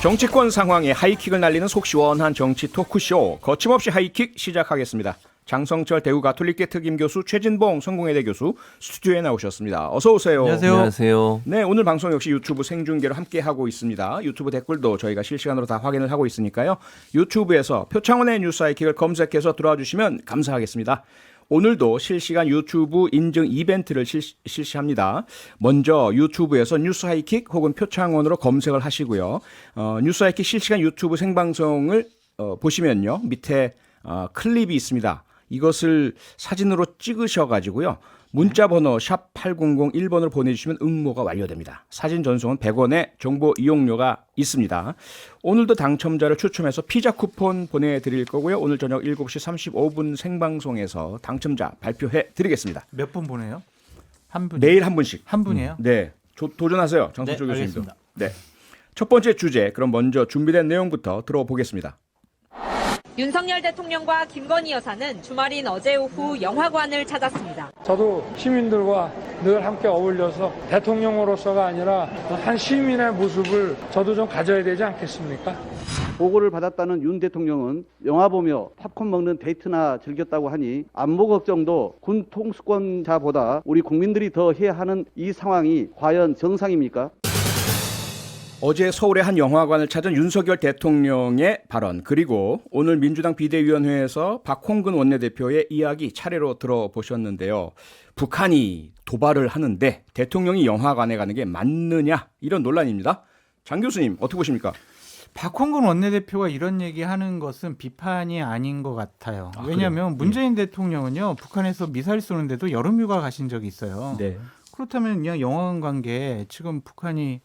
정치권 상황에 하이킥을 날리는 속 시원한 정치 토크쇼 거침없이 하이킥 시작하겠습니다. 장성철 대구 가톨릭대 특임교수, 최진봉 성공회대 교수 스튜디오에 나오셨습니다. 어서 오세요. 안녕하세요. 안녕하세요. 네, 오늘 방송 역시 유튜브 생중계로 함께하고 있습니다. 유튜브 댓글도 저희가 실시간으로 다 확인을 하고 있으니까요. 유튜브에서 표창원의 뉴스 하이킥을 검색해서 들어와 주시면 감사하겠습니다. 오늘도 실시간 유튜브 인증 이벤트를 실시합니다. 먼저 유튜브에서 뉴스 하이킥 혹은 표창원으로 검색을 하시고요. 뉴스 하이킥 실시간 유튜브 생방송을 보시면요. 밑에 클립이 있습니다. 이것을 사진으로 찍으셔가지고요. 문자번호 샵 8001번으로 보내주시면 응모가 완료됩니다. 사진 전송은 100원의 정보 이용료가 있습니다. 오늘도 당첨자를 추첨해서 피자 쿠폰 보내드릴 거고요. 오늘 저녁 7시 35분 생방송에서 당첨자 발표해 드리겠습니다. 몇 분 보내요? 한 분. 매일 한 분씩. 한 분이에요? 네, 도전하세요. 장성철 네, 교수님도. 알겠습니다. 네. 첫 번째 주제, 그럼 먼저 준비된 내용부터 들어보겠습니다. 윤석열 대통령과 김건희 여사는 주말인 어제 오후 영화관을 찾았습니다. 저도 시민들과 늘 함께 어울려서 대통령으로서가 아니라 한 시민의 모습을 저도 좀 가져야 되지 않겠습니까? 보고를 받았다는 윤 대통령은 영화 보며 팝콘 먹는 데이트나 즐겼다고 하니 안보 걱정도 군 통수권자보다 우리 국민들이 더 해야 하는 이 상황이 과연 정상입니까? 어제 서울의 한 영화관을 찾은 윤석열 대통령의 발언, 그리고 오늘 민주당 비대위원회에서 박홍근 원내대표의 이야기 차례로 들어보셨는데요. 북한이 도발을 하는데 대통령이 영화관에 가는 게 맞느냐, 이런 논란입니다. 장 교수님 어떻게 보십니까? 박홍근 원내대표가 이런 얘기하는 것은 비판이 아닌 것 같아요. 왜냐하면 문재인 대통령은요, 북한에서 미사일 쏘는데도 여름휴가 가신 적이 있어요. 네. 그렇다면 그냥 영화관 관계 지금 북한이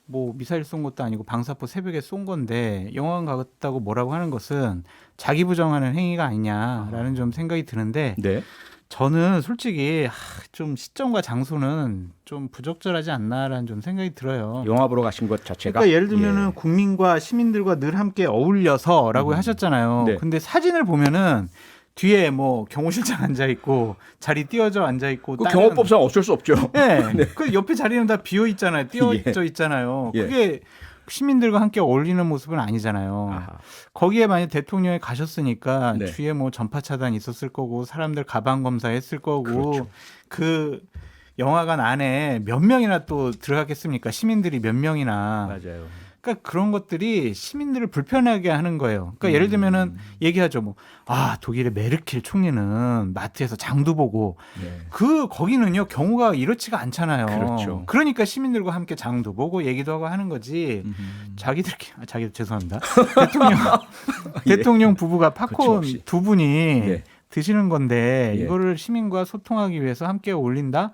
뭐 미사일 쏜 것도 아니고 방사포 새벽에 쏜 건데 영화관 갔다고 뭐라고 하는 것은 자기 부정하는 행위가 아니냐라는 좀 생각이 드는데 네. 저는 솔직히 좀 시점과 장소는 좀 부적절하지 않나라는 좀 생각이 들어요. 영화 보러 가신 것 자체가. 그러니까 예를 들면은 국민과 시민들과 늘 함께 어울려서라고 하셨잖아요. 네. 근데 사진을 보면은 뒤에 뭐 경호실장 앉아 있고 자리 띄어져 앉아 있고 그 경호법상 어쩔 수 없죠. 네. 네. 그 옆에 자리는 다 비어 있잖아요. 띄어져 있잖아요. 예. 그게 시민들과 함께 어울리는 모습은 아니잖아요. 아하. 거기에 만약 대통령이 가셨으니까 네. 뒤에 뭐 전파 차단 있었을 거고 사람들 가방 검사했을 거고 그렇죠. 그 영화관 안에 몇 명이나 또 들어갔겠습니까? 시민들이 몇 명이나. 맞아요. 그러니까 그런 것들이 시민들을 불편하게 하는 거예요. 그러니까 예를 들면은 얘기하죠. 뭐 독일의 메르켈 총리는 마트에서 장도 보고 네. 거기는요 경우가 이렇지가 않잖아요. 그렇죠. 그러니까 시민들과 함께 장도 보고 얘기도 하고 하는 거지. 자기들 죄송합니다. 대통령 부부가 팝콘 거침없이. 두 분이 예. 드시는 건데 예. 이거를 시민과 소통하기 위해서 함께 어울린다?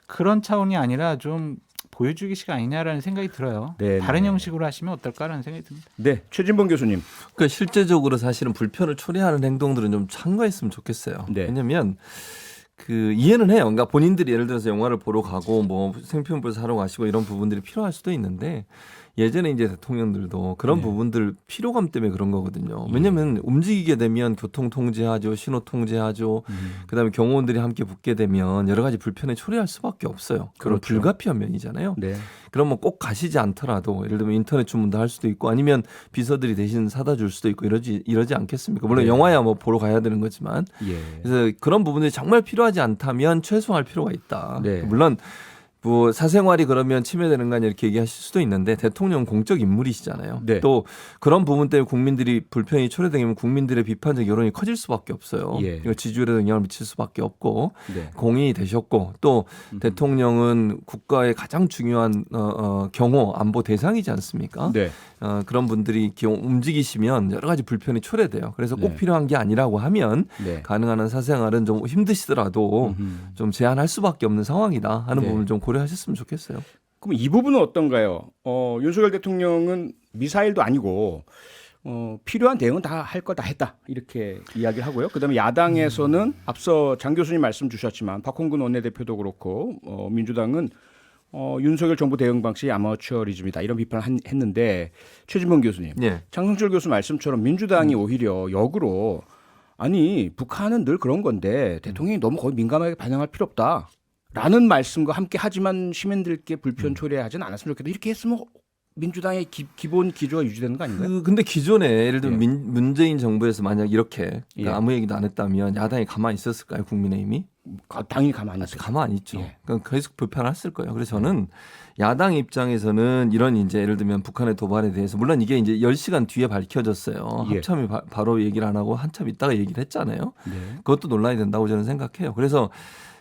그런 차원이 아니라 좀 보여주기식 아니냐라는 생각이 들어요. 네, 다른 네. 형식으로 하시면 어떨까라는 생각이 듭니다. 네, 최진봉 교수님. 그러니까 실제적으로 사실은 불편을 초래하는 행동들은 좀 참가했으면 좋겠어요. 네. 왜냐하면 이해는 해요. 그러니까 본인들이 예를 들어서 영화를 보러 가고 뭐 생필품을 사러 가시고 이런 부분들이 필요할 수도 있는데 예전에 이제 대통령들도 그런 부분들 피로감 때문에 그런 거거든요. 왜냐하면 움직이게 되면 교통 통제하죠, 신호 통제하죠. 그다음에 경호원들이 함께 붙게 되면 여러 가지 불편에 초래할 수밖에 없어요. 그런 그렇죠. 불가피한 면이잖아요. 네. 그러면 꼭 가시지 않더라도 예를 들면 인터넷 주문도 할 수도 있고 아니면 비서들이 대신 사다 줄 수도 있고 이러지 않겠습니까? 물론 네. 영화야 뭐 보러 가야 되는 거지만 예. 그래서 그런 부분들이 정말 필요하지 않다면 최소화할 필요가 있다. 네. 물론 뭐 사생활이 그러면 침해되는 거 아니냐 이렇게 얘기하실 수도 있는데 대통령 공적 인물이시잖아요. 네. 또 그런 부분 때문에 국민들이 불편이 초래되면 국민들의 비판적 여론이 커질 수밖에 없어요. 예. 이거 지지율에도 영향을 미칠 수밖에 없고 네. 공인이 되셨고 또 대통령은 국가의 가장 중요한 경호 안보 대상이지 않습니까? 네. 그런 분들이 움직이시면 여러 가지 불편이 초래돼요. 그래서 꼭 네. 필요한 게 아니라고 하면 네. 가능한 한 사생활은 좀 힘드시더라도 좀 제한할 수밖에 없는 상황이다 하는 네. 부분을 좀 고려하셨으면 좋겠어요. 그럼 이 부분은 어떤가요? 윤석열 대통령은 미사일도 아니고 필요한 대응은 다 할 거 다 했다 이렇게 이야기를 하고요. 그다음에 야당에서는 앞서 장 교수님 말씀 주셨지만 박홍근 원내대표도 그렇고 민주당은 윤석열 정부 대응 방식이 아마추어리즘이다 이런 비판을 했는데 최진봉 교수님, 예. 장성철 교수 말씀처럼 민주당이 오히려 역으로 아니 북한은 늘 그런 건데 대통령이 너무 거의 민감하게 반응할 필요 없다. 라는 말씀과 함께 하지만 시민들께 불편 초래하지는 않았으면 좋겠다. 이렇게 했으면 민주당의 기본 기조가 유지되는 거 아닌가요? 근데 기존에 예를 들면 예. 문재인 정부에서 만약 이렇게 예. 아무 얘기도 안 했다면 야당이 가만히 있었을까요? 국민의힘이? 당연히 가만히 있어요. 가만히 있죠. 예. 그러니까 계속 불편했을 거예요. 그래서 저는 야당 입장에서는 이런 이제 예를 들면 북한의 도발에 대해서 물론 이게 이제 10시간 뒤에 밝혀졌어요. 예. 합참이 바로 얘기를 안 하고 한참 있다가 얘기를 했잖아요. 네. 그것도 논란이 된다고 저는 생각해요. 그래서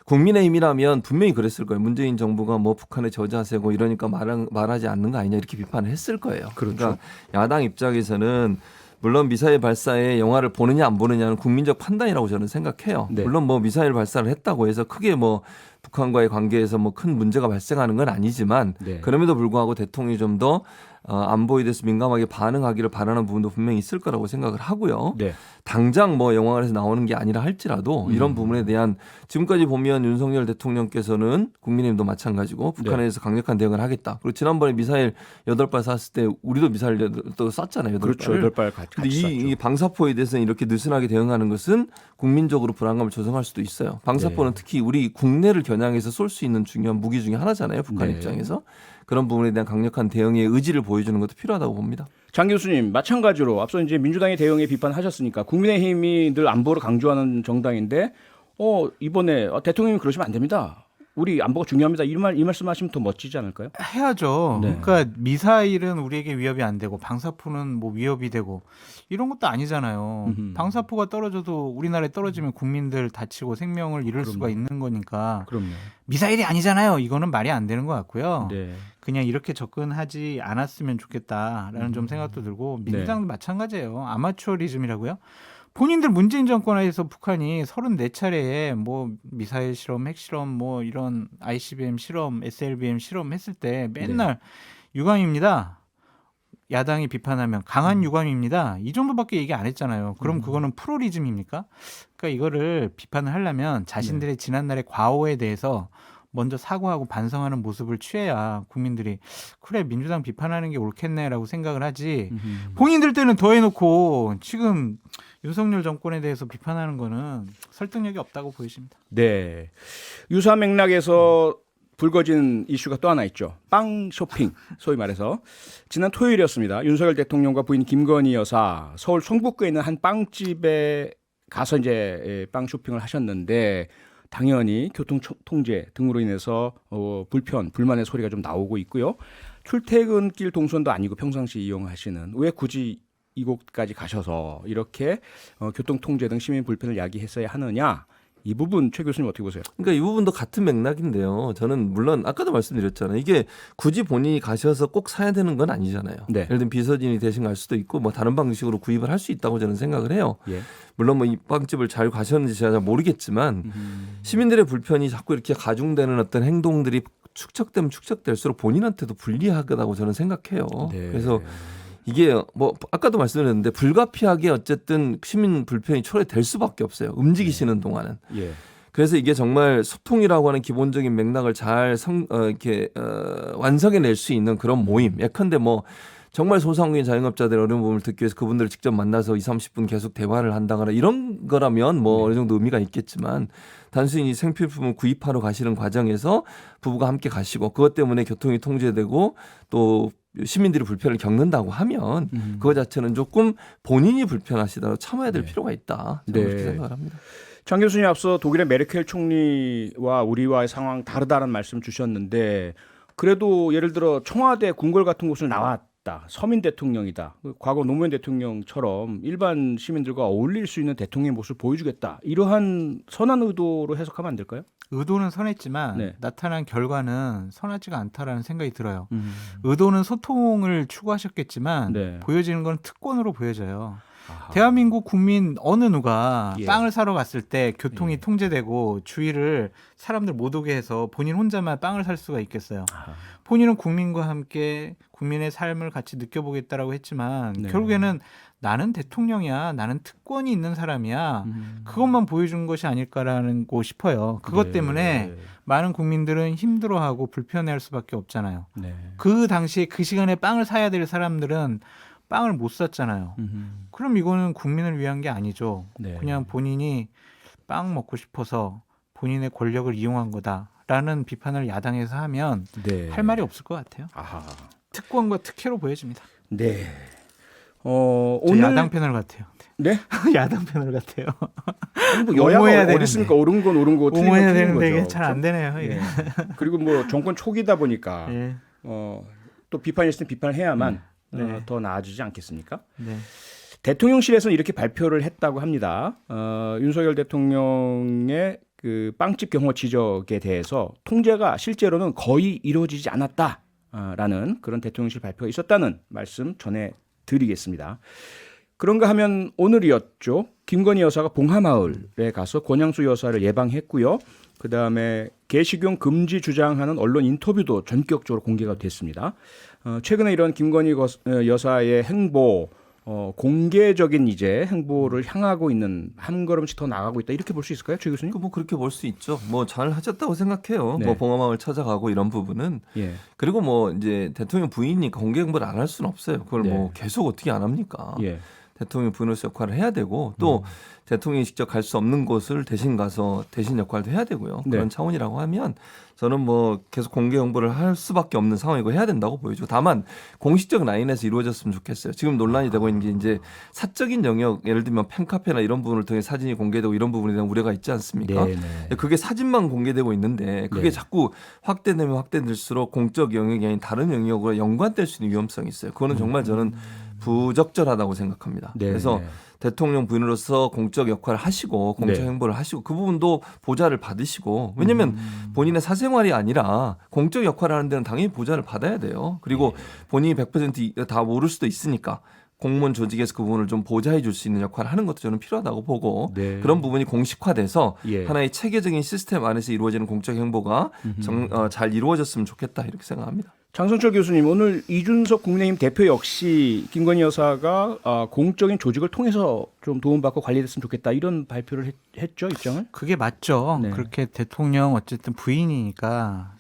국민의힘이라면 분명히 그랬을 거예요. 문재인 정부가 뭐 북한의 저자세고 이러니까 말하지 않는 거 아니냐 이렇게 비판을 했을 거예요. 그렇죠. 그러니까 야당 입장에서는 물론 미사일 발사에 영화를 보느냐 안 보느냐는 국민적 판단이라고 저는 생각해요. 네. 물론 뭐 미사일 발사를 했다고 해서 크게 뭐 북한과의 관계에서 뭐 큰 문제가 발생하는 건 아니지만 네. 그럼에도 불구하고 대통령이 좀 더 안보에 대해서 민감하게 반응하기를 바라는 부분도 분명히 있을 거라고 생각을 하고요. 네. 당장 뭐 영화관에서 나오는 게 아니라 할지라도 이런 부분에 대한 지금까지 보면 윤석열 대통령께서는 국민의힘도 마찬가지고 북한에서 강력한 대응을 하겠다. 그리고 지난번에 미사일 8발 쐈을 때 우리도 미사일 또 쐈잖아요. 8발을. 그렇죠. 8발 같이 근데 쐈죠. 이 방사포에 대해서는 이렇게 느슨하게 대응하는 것은 국민적으로 불안감을 조성할 수도 있어요. 방사포는 네. 특히 우리 국내를 겨냥해서 쏠 수 있는 중요한 무기 중에 하나잖아요. 북한 네. 입장에서. 그런 부분에 대한 강력한 대응의 의지를 보여주는 것도 필요하다고 봅니다. 장 교수님 마찬가지로 앞서 이제 민주당의 대응에 비판하셨으니까 국민의힘이 늘 안보를 강조하는 정당인데 이번에 대통령이 그러시면 안 됩니다. 우리 안보가 중요합니다. 이 말씀하시면 더 멋지지 않을까요? 해야죠. 네. 그러니까 미사일은 우리에게 위협이 안 되고 방사포는 뭐 위협이 되고 이런 것도 아니잖아요. 음흠. 방사포가 떨어져도 우리나라에 떨어지면 국민들 다치고 생명을 잃을 그럼요. 수가 있는 거니까 그럼요. 미사일이 아니잖아요. 이거는 말이 안 되는 것 같고요. 네. 그냥 이렇게 접근하지 않았으면 좋겠다라는 좀 생각도 들고 민주당도 마찬가지예요. 아마추어리즘이라고요. 본인들 문재인 정권 하에서 북한이 34차례에 뭐 미사일 실험, 핵실험, 뭐 이런 ICBM 실험, SLBM 실험 했을 때 맨날 유감입니다. 야당이 비판하면 강한 유감입니다. 이 정도밖에 얘기 안 했잖아요. 그럼 그거는 프로리즘입니까? 그러니까 이거를 비판을 하려면 자신들의 지난날의 과오에 대해서 먼저 사과하고 반성하는 모습을 취해야 국민들이 그래 민주당 비판하는 게 옳겠네라고 생각을 하지. 본인들 때는 더 해놓고 지금 윤석열 정권에 대해서 비판하는 거는 설득력이 없다고 보여집니다. 네. 유사 맥락에서 불거진 이슈가 또 하나 있죠. 빵 쇼핑, 소위 말해서. 지난 토요일이었습니다. 윤석열 대통령과 부인 김건희 여사 서울 성북구에 있는 한 빵집에 가서 이제 빵 쇼핑을 하셨는데 당연히 교통 통제 등으로 인해서 불만의 소리가 좀 나오고 있고요. 출퇴근길 동선도 아니고 평상시 이용하시는 왜 굳이 이곳까지 가셔서 이렇게 교통 통제 등 시민 불편을 야기했어야 하느냐? 이 부분 최 교수님 어떻게 보세요? 그러니까 이 부분도 같은 맥락인데요. 저는 물론 아까도 말씀드렸잖아요. 이게 굳이 본인이 가셔서 꼭 사야 되는 건 아니잖아요. 네. 예를 들면 비서진이 대신 갈 수도 있고 뭐 다른 방식으로 구입을 할 수 있다고 저는 생각을 해요. 예. 물론 뭐 이 빵집을 잘 가셨는지 제가 잘 모르겠지만 시민들의 불편이 자꾸 이렇게 가중되는 어떤 행동들이 축적되면 축적될수록 본인한테도 불리하다고 저는 생각해요. 네. 그래서 이게 뭐 아까도 말씀드렸는데 불가피하게 어쨌든 시민 불편이 초래될 수밖에 없어요. 움직이시는 동안은. 예. 그래서 이게 정말 소통이라고 하는 기본적인 맥락을 잘 완성해낼 수 있는 그런 모임. 예컨대 뭐 정말 소상공인 자영업자들 어려운 부분을 듣기 위해서 그분들을 직접 만나서 20-30분 계속 대화를 한다거나 이런 거라면 뭐 어느 정도 의미가 있겠지만 단순히 생필품을 구입하러 가시는 과정에서 부부가 함께 가시고 그것 때문에 교통이 통제되고 또 시민들이 불편을 겪는다고 하면 그거 자체는 조금 본인이 불편하시더라도 참아야 될 필요가 있다. 저는 그렇게 생각을 합니다. 장 교수님 앞서 독일의 메르켈 총리와 우리와의 상황 다르다는 말씀 주셨는데 그래도 예를 들어 청와대 궁궐 같은 곳을 나왔다. 서민 대통령이다. 과거 노무현 대통령처럼 일반 시민들과 어울릴 수 있는 대통령의 모습을 보여주겠다. 이러한 선한 의도로 해석하면 안 될까요? 의도는 선했지만 네. 나타난 결과는 선하지가 않다라는 생각이 들어요. 의도는 소통을 추구하셨겠지만 네. 보여지는 건 특권으로 보여져요. 아하. 대한민국 국민 어느 누가 예. 빵을 사러 갔을 때 교통이 통제되고 주위를 사람들 못 오게 해서 본인 혼자만 빵을 살 수가 있겠어요. 아하. 본인은 국민과 함께 국민의 삶을 같이 느껴보겠다라고 했지만 네. 결국에는 나는 대통령이야, 나는 특권이 있는 사람이야. 그것만 보여준 것이 아닐까라는 거 싶어요. 그것 네. 때문에 많은 국민들은 힘들어하고 불편해할 수밖에 없잖아요. 네. 그 당시에 그 시간에 빵을 사야 될 사람들은 빵을 못 샀잖아요. 그럼 이거는 국민을 위한 게 아니죠. 네. 그냥 본인이 빵 먹고 싶어서 본인의 권력을 이용한 거다라는 비판을 야당에서 하면 네. 할 말이 없을 것 같아요. 아하. 특권과 특혜로 보여집니다. 네. 저 오늘 야당 패널 같아요. 네? 야당 패널 같아요. 아니, 뭐 여야가 옹호해야 어디 있습니까? 되는데. 옳은 건 옳은 거고 틀린 건 옹호해야 틀린 되는데 거죠. 이게 잘 안 되네요. 이게. 예. 그리고 뭐 정권 초기다 보니까 예. 또 비판이 있으면 비판을 해야만 네. 더 나아지지 않겠습니까? 네. 대통령실에서는 이렇게 발표를 했다고 합니다. 윤석열 대통령의 그 빵집 경호 지적에 대해서 통제가 실제로는 거의 이루어지지 않았다라는 그런 대통령실 발표가 있었다는 말씀 전해드리겠습니다. 그런가 하면 오늘이었죠. 김건희 여사가 봉하마을에 가서 권양수 여사를 예방했고요. 그다음에 개식용 금지 주장하는 언론 인터뷰도 전격적으로 공개가 됐습니다. 최근에 이런 김건희 여사의 행보 공개적인 이제 행보를 향하고 있는 한 걸음씩 더 나가고 있다 이렇게 볼 수 있을까요, 최 교수님? 뭐 그렇게 볼 수 있죠. 뭐 잘 하셨다고 생각해요. 네. 뭐 봉화마을 찾아가고 이런 부분은. 예. 그리고 뭐 이제 대통령 부인이니까 공개 홍보를 안 할 수는 없어요. 그걸 네. 뭐 계속 어떻게 안 합니까? 예. 대통령 부인으로서 역할을 해야 되고 또 대통령이 직접 갈 수 없는 곳을 대신 가서 대신 역할도 해야 되고요. 그런 네. 차원이라고 하면 저는 뭐 계속 공개 홍보를 할 수밖에 없는 상황이고 해야 된다고 보여지고 다만 공식적 라인에서 이루어졌으면 좋겠어요. 지금 논란이 되고 있는 게 이제 사적인 영역 예를 들면 팬카페나 이런 부분을 통해 사진이 공개되고 이런 부분에 대한 우려가 있지 않습니까? 네, 네. 그게 사진만 공개되고 있는데 그게 네. 자꾸 확대되면 확대될수록 공적 영역이 아닌 다른 영역으로 연관될 수 있는 위험성이 있어요. 그거는 정말 저는 부적절하다고 생각합니다. 네, 그래서 네. 대통령 부인으로서 공적 역할을 하시고 공적 네. 행보를 하시고 그 부분도 보좌를 받으시고 왜냐하면 본인의 사생활이 아니라 공적 역할을 하는 데는 당연히 보좌를 받아야 돼요. 그리고 본인이 100%다 모를 수도 있으니까 공무원 조직에서 그 부분을 좀 보좌해 줄 수 있는 역할을 하는 것도 저는 필요하다고 보고 네. 그런 부분이 공식화돼서 예. 하나의 체계적인 시스템 안에서 이루어지는 공적 행보가 잘 이루어졌으면 좋겠다 이렇게 생각합니다. 장성철 교수님, 오늘 이준석 국민의힘 대표 역시 김건희 여사가 공적인 조직을 통해서 좀 도움받고 관리됐으면 좋겠다 이런 발표를 했죠, 입장을? 그게 맞죠. 네. 그렇게 대통령 어쨌든 부인이니까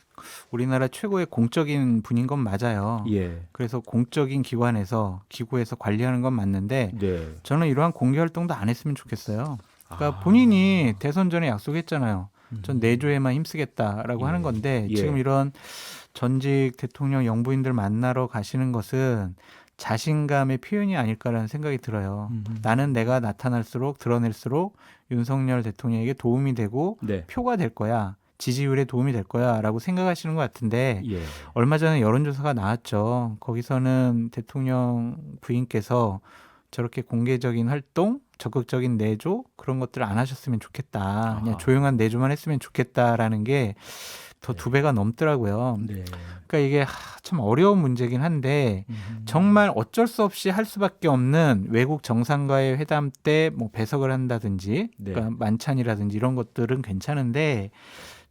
우리나라 최고의 공적인 분인 건 맞아요. 예. 그래서 공적인 기관에서 기구에서 관리하는 건 맞는데 네. 저는 이러한 공개 활동도 안 했으면 좋겠어요. 그러니까 본인이 대선 전에 약속했잖아요. 전 내조에만 힘쓰겠다라고 하는 건데 예. 지금 이런 전직 대통령 영부인들 만나러 가시는 것은 자신감의 표현이 아닐까라는 생각이 들어요. 나는 내가 나타날수록 드러낼수록 윤석열 대통령에게 도움이 되고 네. 표가 될 거야. 지지율에 도움이 될 거야라고 생각하시는 것 같은데 예. 얼마 전에 여론조사가 나왔죠. 거기서는 대통령 부인께서 저렇게 공개적인 활동, 적극적인 내조 그런 것들을 안 하셨으면 좋겠다. 그냥 조용한 내조만 했으면 좋겠다라는 게 더 2배가 넘더라고요. 네. 그러니까 이게 참 어려운 문제긴 한데 정말 어쩔 수 없이 할 수밖에 없는 외국 정상과의 회담 때 뭐 배석을 한다든지 네. 그러니까 만찬이라든지 이런 것들은 괜찮은데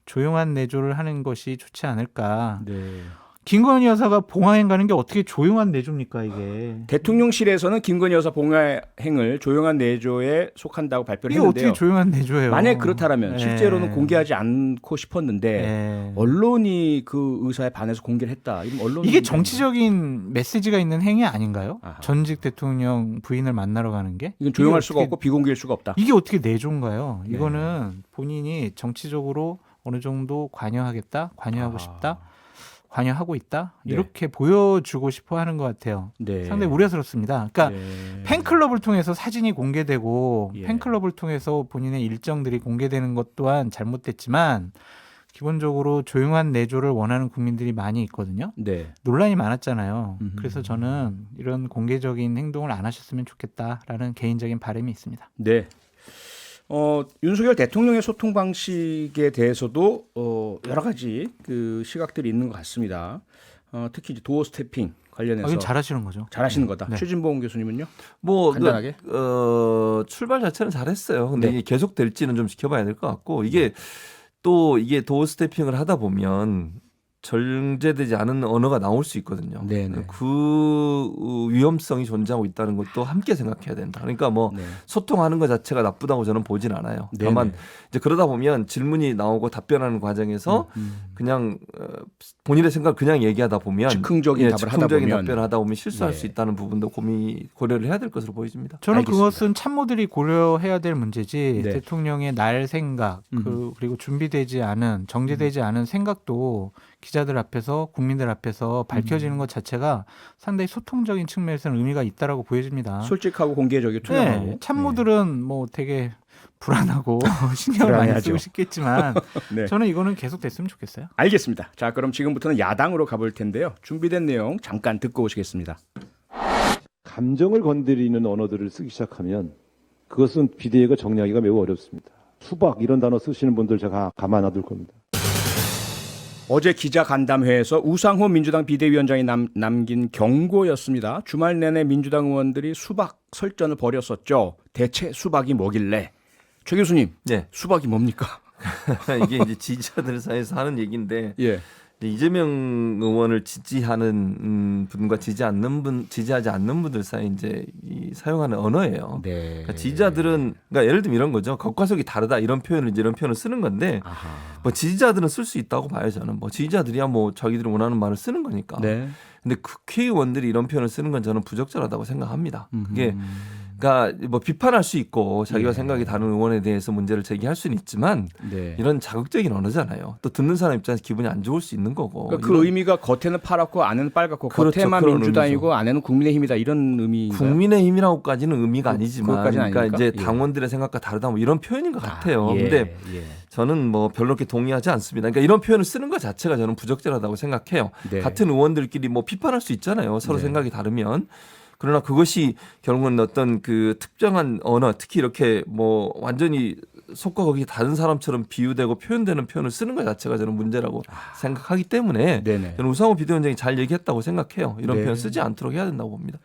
조용한 내조를 하는 것이 좋지 않을까. 네. 김건희 여사가 봉화행 가는 게 어떻게 조용한 내조입니까 이게? 대통령실에서는 김건희 여사 봉화행을 조용한 내조에 속한다고 발표를 이게 했는데요. 어떻게 조용한 내조예요? 만약 그렇다면 네. 실제로는 공개하지 않고 싶었는데 네. 언론이 그 의사에 반해서 공개를 했다. 이건 언론 이게 정치적인 메시지가 있는 행위 아닌가요? 아하. 전직 대통령 부인을 만나러 가는 게? 이건 조용할 이게 수가 어떻게- 없고 비공개일 수가 없다. 이게 어떻게 내조인가요? 네. 이거는 본인이 정치적으로 어느 정도 관여하겠다, 관여하고 아하. 싶다, 관여하고 있다 네. 이렇게 보여주고 싶어 하는 것 같아요. 네. 상당히 우려스럽습니다. 그러니까 네. 팬클럽을 통해서 사진이 공개되고 예. 팬클럽을 통해서 본인의 일정들이 공개되는 것 또한 잘못됐지만 기본적으로 조용한 내조를 원하는 국민들이 많이 있거든요. 네. 논란이 많았잖아요. 음흠. 그래서 저는 이런 공개적인 행동을 안 하셨으면 좋겠다라는 개인적인 바람이 있습니다. 네. 윤석열 대통령의 소통 방식에 대해서도 여러 가지 그 시각들이 있는 것 같습니다. 특히 이제 도어 스태핑 관련해서 이건 잘하시는 거죠. 잘하시는 거다. 네. 최진봉 교수님은요? 뭐 간단하게? 출발 자체는 잘했어요. 근데 네. 이게 계속 될지는 좀 지켜봐야 될 것 같고 이게 또 이게 도어 스태핑을 하다 보면 절제되지 않은 언어가 나올 수 있거든요. 네네. 그 위험성이 존재하고 있다는 것도 함께 생각해야 된다. 그러니까 뭐 네. 소통하는 것 자체가 나쁘다고 저는 보진 않아요. 네네. 다만 이제 그러다 보면 질문이 나오고 답변하는 과정에서 그냥 본인의 생각을 그냥 얘기하다 보면 즉흥적인 답을 하다 즉흥적인 보면 답변을 하다 보면 실수할 예. 수 있다는 부분도 고려를 해야 될 것으로 보여집니다. 저는 알겠습니다. 그것은 참모들이 고려해야 될 문제지 네. 대통령의 날 생각 그리고 준비되지 않은 정제되지 않은 생각도 기자들 앞에서 국민들 앞에서 밝혀지는 것 자체가 상당히 소통적인 측면에서는 의미가 있다라고 보여집니다. 솔직하고 공개적이고 투명하고. 네, 참모들은 뭐 되게 불안하고 신경을 많이 불안해하죠. 쓰고 싶겠지만 네. 저는 이거는 계속 됐으면 좋겠어요. 알겠습니다. 자, 그럼 지금부터는 야당으로 가볼 텐데요. 준비된 내용 잠깐 듣고 오시겠습니다. 감정을 건드리는 언어들을 쓰기 시작하면 그것은 비대위가 정리하기가 매우 어렵습니다. 수박 이런 단어 쓰시는 분들 제가 가만 놔둘 겁니다. 어제 기자간담회에서 우상호 민주당 비대위원장이 남긴 경고였습니다. 주말 내내 민주당 의원들이 수박 설전을 벌였었죠. 대체 수박이 뭐길래? 최 교수님, 네. 수박이 뭡니까? 이게 이제 지지자들 사이에서 하는 얘기인데 예. 이재명 의원을 지지하는 분과 지지하지 않는 분들 사이 이제 사용하는 언어예요. 네. 그러니까 지지자들은 그러니까 예를 들면 이런 거죠. 겉과 속이 다르다 이런 표현을 쓰는 건데 아하. 뭐 지지자들은 쓸 수 있다고 봐요. 저는 뭐 지지자들이야 뭐 자기들이 원하는 말을 쓰는 거니까. 네. 근데 국회의원들이 이런 표현을 쓰는 건 저는 부적절하다고 생각합니다. 그게 그러니까 뭐 비판할 수 있고 자기와 예. 생각이 다른 의원에 대해서 문제를 제기할 수는 있지만 네. 이런 자극적인 언어잖아요. 또 듣는 사람 입장에서 기분이 안 좋을 수 있는 거고. 그러니까 그 의미가 겉에는 파랗고 안에는 빨갛고 그렇죠. 겉에만 그런 민주당이고 의미죠. 안에는 국민의힘이다 이런 의미. 국민의힘이라고까지는 의미가 아니지만 그것까지는 그러니까 아닙니까? 이제 예. 당원들의 생각과 다르다 뭐 이런 표현인 것 같아요. 예. 근데 예. 저는 뭐 별로 그렇게 동의하지 않습니다. 그러니까 이런 표현을 쓰는 것 자체가 저는 부적절하다고 생각해요. 네. 같은 의원들끼리 뭐 비판할 수 있잖아요. 서로 네. 생각이 다르면. 그러나 그것이 결국은 어떤 그 특정한 언어, 특히 이렇게 뭐 완전히 속과 거기 다른 사람처럼 비유되고 표현되는 표현을 쓰는 것 자체가 저는 문제라고 생각하기 때문에 네네. 저는 우상호 비대위원장이 잘 얘기했다고 생각해요. 이런 네. 표현 쓰지 않도록 해야 된다고 봅니다.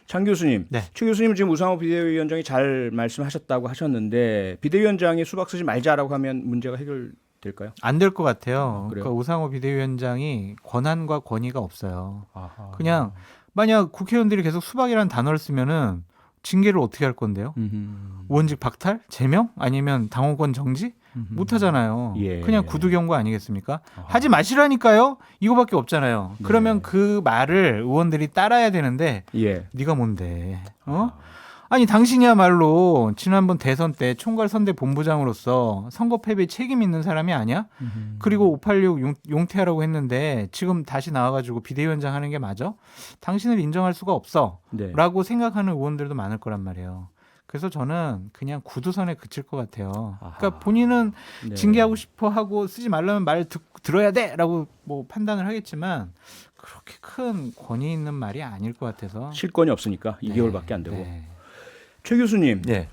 장 교수님, 네. 최 교수님 지금 우상호 비대위원장이 잘 말씀하셨다고 하셨는데 비대위원장이 수박 쓰지 말자라고 하면 문제가 해결될까요? 안 될 것 같아요. 그래요? 그러니까 우상호 비대위원장이 권한과 권위가 없어요. 아하. 그냥 만약 국회의원들이 계속 수박이라는 단어를 쓰면은 징계를 어떻게 할 건데요? 의원직 박탈? 제명? 아니면 당원권 정지? 못 하잖아요. 예. 그냥 구두 경고 아니겠습니까? 하지 마시라니까요. 이거밖에 없잖아요. 네. 그러면 그 말을 의원들이 따라야 되는데 예. 네가 뭔데? 어? 아니 당신이야말로 지난번 대선 때 총괄 선대 본부장으로서 선거 패배 책임 있는 사람이 아니야? 그리고 586 용퇴하라고 했는데 지금 다시 나와가지고 비대위원장 하는 게 맞아? 당신을 인정할 수가 없어. 네. 라고 생각하는 의원들도 많을 거란 말이에요. 그래서 저는 그냥 구두선에 그칠 것 같아요. 그러니까 본인은 네. 징계하고 싶어 하고 쓰지 말라면 말 들어야 돼라고 뭐 판단을 하겠지만 그렇게 큰 권위 있는 말이 아닐 것 같아서 실권이 없으니까 2개월밖에 안 되고. 네. 최 교수님, 네.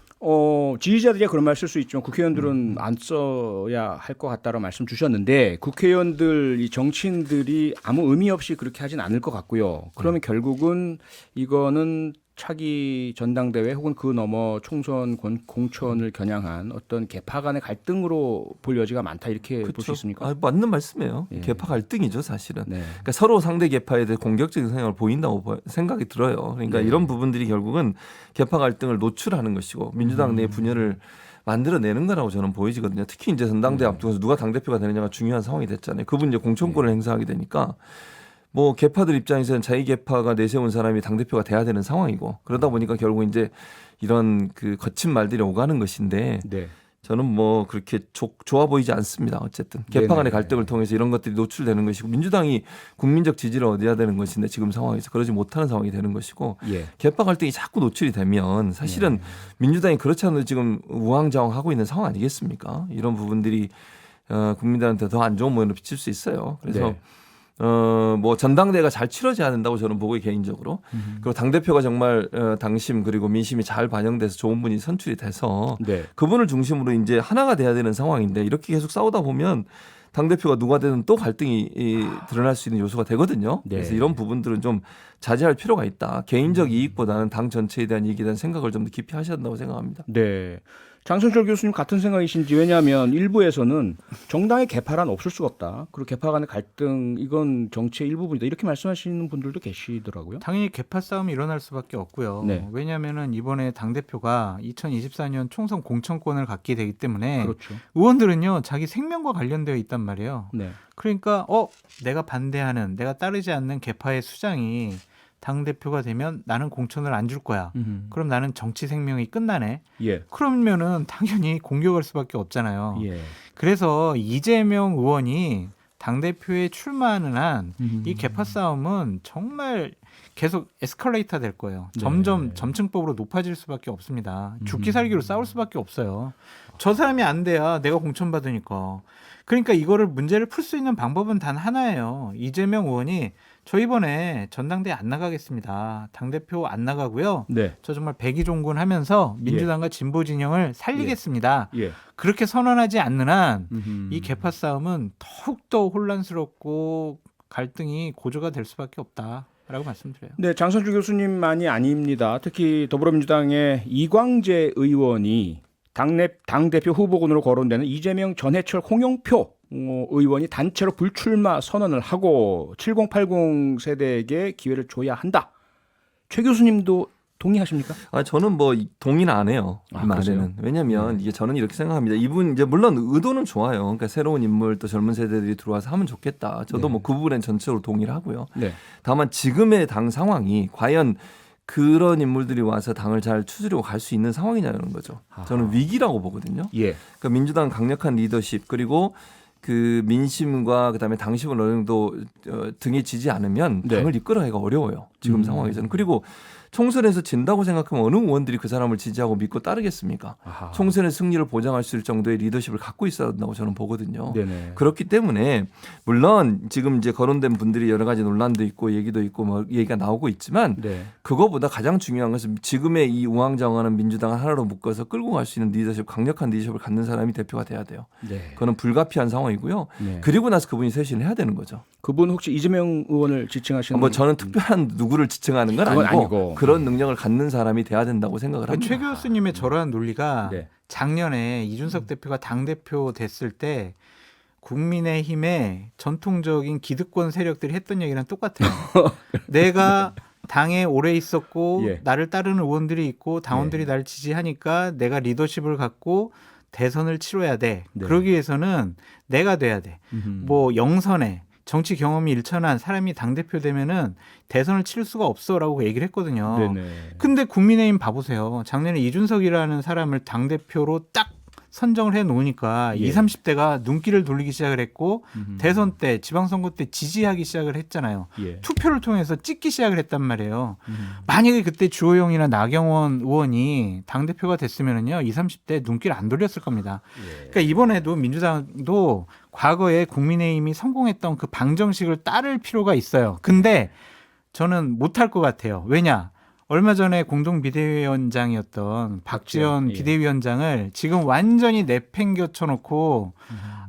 지지자들이 그런 말 쓸 수 있지만 국회의원들은 안 써야 할 것 같다라고 말씀 주셨는데 국회의원들, 이 정치인들이 아무 의미 없이 그렇게 하진 않을 것 같고요. 그러면 결국은 이거는 차기 전당대회 혹은 그 넘어 총선 공천을 겨냥한 어떤 개파 간의 갈등으로 볼 여지가 많다 이렇게 볼 수 있습니까? 아, 맞는 말씀이에요. 예. 개파 갈등이죠, 사실은. 네. 그러니까 서로 상대 개파에 대해 공격적인 생각을 보인다고 생각이 들어요. 그러니까 네. 이런 부분들이 결국은 개파 갈등을 노출하는 것이고 민주당 내 분열을 만들어내는 거라고 저는 보이지거든요. 특히 이제 전당대회 앞두고서 누가 당대표가 되느냐가 중요한 상황이 됐잖아요. 그분 이제 공천권을 행사하게 되니까 뭐 개파들 입장에서는 자기 개파가 내세운 사람이 당대표가 돼야 되는 상황이고 그러다 보니까 결국 이제 이런 그 거친 말들이 오가는 것인데 네. 저는 뭐 그렇게 좋아 보이지 않습니다. 어쨌든 개파 간의 네네. 갈등을 통해서 이런 것들이 노출되는 것이고 민주당이 국민적 지지를 얻어야 되는 것인데 지금 상황에서 그러지 못하는 상황이 되는 것이고 예. 개파 갈등이 자꾸 노출이 되면 사실은 민주당이 그렇지 않아도 지금 우왕좌왕하고 있는 상황 아니겠습니까? 이런 부분들이 국민들한테 더 안 좋은 모습을 비칠 수 있어요. 그래서 네. 뭐 전당대회가 잘 치러져야 된다고 저는 보고 개인적으로. 그리고 당대표가 정말 당심 그리고 민심이 잘 반영돼서 좋은 분이 선출이 돼서 네. 그분을 중심으로 이제 하나가 돼야 되는 상황인데 이렇게 계속 싸우다 보면 당대표가 누가 되든 또 갈등이 드러날 수 있는 요소가 되거든요. 네. 그래서 이런 부분들은 좀 자제할 필요가 있다. 개인적 이익보다는 당 전체에 대한 이익에 대한 생각을 좀 더 깊이 하셔야 된다고 생각합니다. 네. 장선철 교수님 같은 생각이신지 왜냐하면 일부에서는 정당의 개파란 없을 수가 없다. 그리고 개파 간의 갈등 이건 정치의 일부분이다. 이렇게 말씀하시는 분들도 계시더라고요. 당연히 개파 싸움이 일어날 수밖에 없고요. 네. 왜냐하면은 이번에 당 대표가 2024년 총선 공천권을 갖게 되기 때문에 그렇죠. 의원들은요 자기 생명과 관련되어 있단 말이에요. 네. 그러니까 내가 반대하는, 내가 따르지 않는 개파의 수장이 당 대표가 되면 나는 공천을 안 줄 거야. 그럼 나는 정치 생명이 끝나네. 예. 그러면은 당연히 공격할 수밖에 없잖아요. 예. 그래서 이재명 의원이 당대표에 출마하는 한 이 개파 싸움은 정말 계속 에스컬레이터 될 거예요. 점점 점층법으로 높아질 수밖에 없습니다. 죽기 살기로 싸울 수밖에 없어요. 저 사람이 안 돼야 내가 공천받으니까. 그러니까 이거를 문제를 풀 수 있는 방법은 단 하나예요. 이재명 의원이 저 이번에 전당대회 안 나가겠습니다. 당대표 안 나가고요. 네. 저 정말 백의종군 하면서 민주당과 진보 진영을 살리겠습니다. 예. 그렇게 선언하지 않는 한 이 개파 싸움은 더욱더 혼란스럽고 갈등이 고조가 될 수밖에 없다라고 말씀드려요. 네, 장선주 교수님만이 아닙니다. 특히 더불어민주당의 이광재 의원이 당대표 후보군으로 거론되는 이재명, 전해철, 홍영표 의원이 단체로 불출마 선언을 하고 7080 세대에게 기회를 줘야 한다. 최 교수님도 동의하십니까? 저는 뭐 동의는 안 해요. 이 그러세요? 말에는. 왜냐하면 이게 저는 이렇게 생각합니다. 이분 이제 물론 의도는 좋아요. 그러니까 새로운 인물 또 젊은 세대들이 들어와서 하면 좋겠다. 저도 뭐 그 부분엔 전체적으로 동의를 하고요. 네. 다만 지금의 당 상황이 과연 그런 인물들이 와서 당을 잘 추스리고 갈 수 있는 상황이냐는 거죠. 저는 위기라고 보거든요. 예. 그러니까 민주당 강력한 리더십 그리고 그 민심과 그다음에 당심을 어느 정도 등에 지지 않으면 네. 당을 이끌어가기가 어려워요. 지금 상황에서는. 그리고 총선에서 진다고 생각하면 어느 의원들이 그 사람을 지지하고 믿고 따르겠습니까? 아하. 총선의 승리를 보장할 수 있을 정도의 리더십을 갖고 있어야 된다고 저는 보거든요. 네네. 그렇기 때문에 물론 지금 이제 거론된 분들이 여러 가지 논란도 있고 얘기도 있고 뭐 얘기가 나오고 있지만 네. 그거보다 가장 중요한 것은 지금의 이 우왕좌왕하는 민주당을 하나로 묶어서 끌고 갈 수 있는 리더십, 강력한 리더십을 갖는 사람이 대표가 돼야 돼요. 네. 그거는 불가피한 상황이고요. 네. 그리고 나서 그분이 쇄신을 해야 되는 거죠. 그분 혹시 이재명 의원을 지칭하시는 뭐 저는 특별한 누구를 지칭하는 건 그건 아니고, 아니고. 그런 능력을 갖는 사람이 돼야 된다고 생각을 합니다. 최 교수님의 저러한 논리가 네. 작년에 이준석 대표가 당대표 됐을 때 국민의힘의 전통적인 기득권 세력들이 했던 얘기랑 똑같아요. 내가 당에 오래 있었고 예. 나를 따르는 의원들이 있고 당원들이 나를 지지하니까 내가 리더십을 갖고 대선을 치러야 돼. 네. 그러기 위해서는 내가 돼야 돼. 뭐 영선에 정치 경험이 일천한 사람이 당대표 되면은 대선을 치를 수가 없어라고 얘기를 했거든요. 네네. 근데 국민의힘 봐보세요. 작년에 이준석이라는 사람을 당대표로 딱 선정을 해놓으니까 예. 20, 30대가 눈길을 돌리기 시작을 했고 대선 때 지방선거 때 지지하기 시작을 했잖아요. 예. 투표를 통해서 찍기 시작을 했단 말이에요. 만약에 그때 주호영이나 나경원 의원이 당대표가 됐으면은요, 20, 30대 눈길 안 돌렸을 겁니다. 그러니까 이번에도 민주당도 과거에 국민의힘이 성공했던 그 방정식을 따를 필요가 있어요. 근데 저는 못할 것 같아요. 왜냐? 얼마 전에 공동 비대위원장이었던 박지원 예. 비대위원장을 지금 완전히 내팽겨쳐 놓고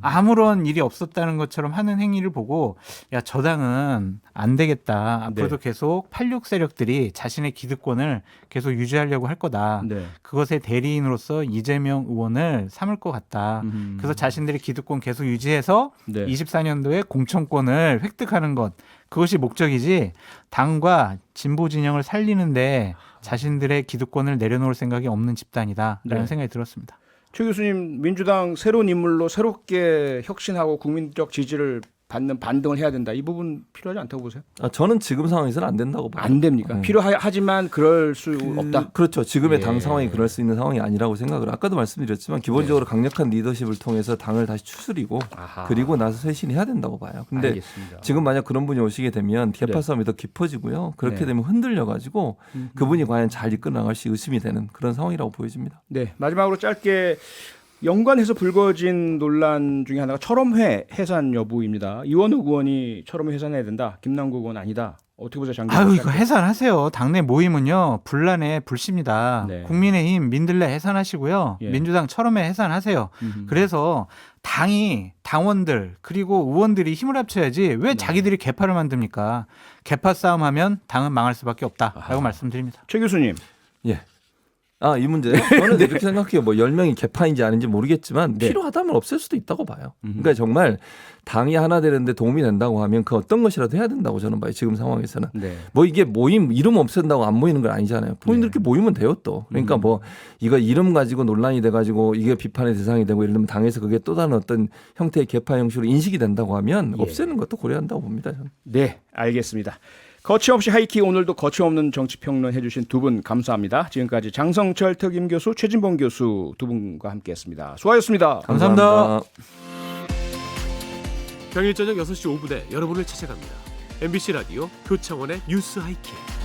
아무런 일이 없었다는 것처럼 하는 행위를 보고 야, 저 당은 안 되겠다. 앞으로도 계속 86 세력들이 자신의 기득권을 계속 유지하려고 할 거다. 네. 그것의 대리인으로서 이재명 의원을 삼을 것 같다. 그래서 자신들의 기득권 계속 유지해서 네. 24년도에 공천권을 획득하는 것, 그것이 목적이지 당과 진보 진영을 살리는데 자신들의 기득권을 내려놓을 생각이 없는 집단이다라는 네. 생각이 들었습니다. 최 교수님, 민주당 새로운 인물로 새롭게 혁신하고 국민적 지지를 받는 반등을 해야 된다. 이 부분 필요하지 않다고 보세요? 저는 지금 상황에서는 안 된다고 봐요. 안 됩니까? 필요하지만 그럴 수 없다. 그렇죠. 지금의 예. 당 상황이 그럴 수 있는 상황이 아니라고 생각을 아까도 말씀드렸지만 기본적으로 강력한 리더십을 통해서 당을 다시 추스리고 아하. 그리고 나서 쇄신해야 된다고 봐요. 근데 알겠습니다. 지금 만약 그런 분이 오시게 되면 개파 네. 싸움이 더 깊어지고요. 그렇게 네. 되면 흔들려 가지고 그분이 과연 잘 이끌어 나갈지 의심이 되는 그런 상황이라고 보여집니다. 네, 마지막으로 짧게 연관해서 불거진 논란 중에 하나가 철험회 해산 여부입니다. 이원욱 의원이 철험회 해산해야 된다. 김남국 의원 아니다. 어떻게 보세요, 장관? 아유, 이거 해산하세요. 당내 모임은요, 분란의 불씨입니다. 네. 국민의힘 민들레 해산하시고요. 예. 민주당 철험회 해산하세요. 그래서 당이, 당원들, 그리고 의원들이 힘을 합쳐야지 왜 자기들이 개파를 만듭니까? 개파 싸움하면 당은 망할 수밖에 없다라고 말씀드립니다. 최 교수님. 예. 이 문제. 저는 이렇게 생각해요. 뭐 10명이 개파인지 아닌지 모르겠지만 네. 필요하다면 없앨 수도 있다고 봐요. 그러니까 정말 당이 하나 되는데 도움이 된다고 하면 그 어떤 것이라도 해야 된다고 저는 봐요. 지금 상황에서는. 네. 뭐 이게 모임 이름 없앤다고 안 모이는 건 아니잖아요. 본인들 이렇게 모이면 돼요 또. 그러니까 뭐 이거 이름 가지고 논란이 돼가지고 이게 비판의 대상이 되고 예를 들면 당에서 그게 또 다른 어떤 형태의 개파 형식으로 인식이 된다고 하면 예. 없애는 것도 고려한다고 봅니다. 저는. 네, 알겠습니다. 거침없이 하이킥, 오늘도 거침없는 정치평론 해주신 두 분 감사합니다. 지금까지 장성철 특임 교수, 최진봉 교수 두 분과 함께했습니다. 수고하셨습니다. 감사합니다. 평일 저녁 6시 5분에 여러분을 찾아갑니다. MBC 라디오 표창원의 뉴스 하이킥.